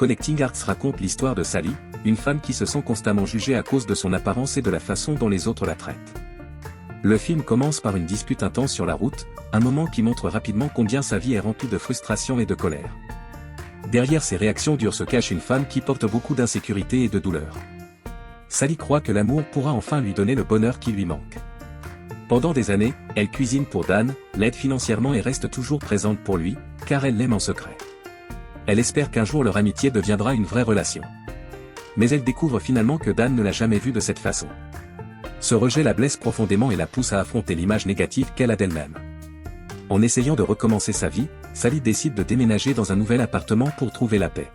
Connecting Hearts raconte l'histoire de Sally, une femme qui se sent constamment jugée à cause de son apparence et de la façon dont les autres la traitent. Le film commence par une dispute intense sur la route, un moment qui montre rapidement combien sa vie est remplie de frustration et de colère. Derrière ces réactions dures se cache une femme qui porte beaucoup d'insécurité et de douleur. Sally croit que l'amour pourra enfin lui donner le bonheur qui lui manque. Pendant des années, elle cuisine pour Dan, l'aide financièrement et reste toujours présente pour lui, car elle l'aime en secret. Elle espère qu'un jour leur amitié deviendra une vraie relation. Mais elle découvre finalement que Dan ne l'a jamais vue de cette façon. Ce rejet la blesse profondément et la pousse à affronter l'image négative qu'elle a d'elle-même. En essayant de recommencer sa vie, Sally décide de déménager dans un nouvel appartement pour trouver la paix.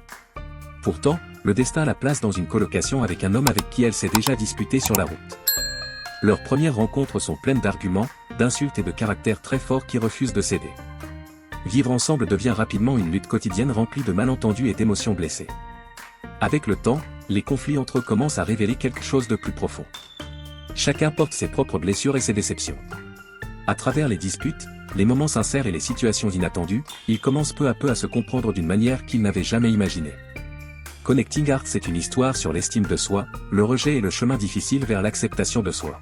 Pourtant, le destin la place dans une colocation avec un homme avec qui elle s'est déjà disputée sur la route. Leurs premières rencontres sont pleines d'arguments, d'insultes et de caractères très forts qui refusent de céder. Vivre ensemble devient rapidement une lutte quotidienne remplie de malentendus et d'émotions blessées. Avec le temps, les conflits entre eux commencent à révéler quelque chose de plus profond. Chacun porte ses propres blessures et ses déceptions. À travers les disputes, les moments sincères et les situations inattendues, ils commencent peu à peu à se comprendre d'une manière qu'ils n'avaient jamais imaginée. Connecting Hearts est une histoire sur l'estime de soi, le rejet et le chemin difficile vers l'acceptation de soi.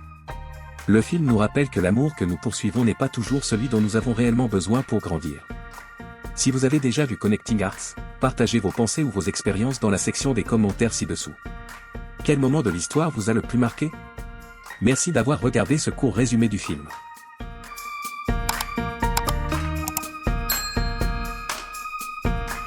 Le film nous rappelle que l'amour que nous poursuivons n'est pas toujours celui dont nous avons réellement besoin pour grandir. Si vous avez déjà vu Connecting Hearts, partagez vos pensées ou vos expériences dans la section des commentaires ci-dessous. Quel moment de l'histoire vous a le plus marqué? Merci d'avoir regardé ce court résumé du film.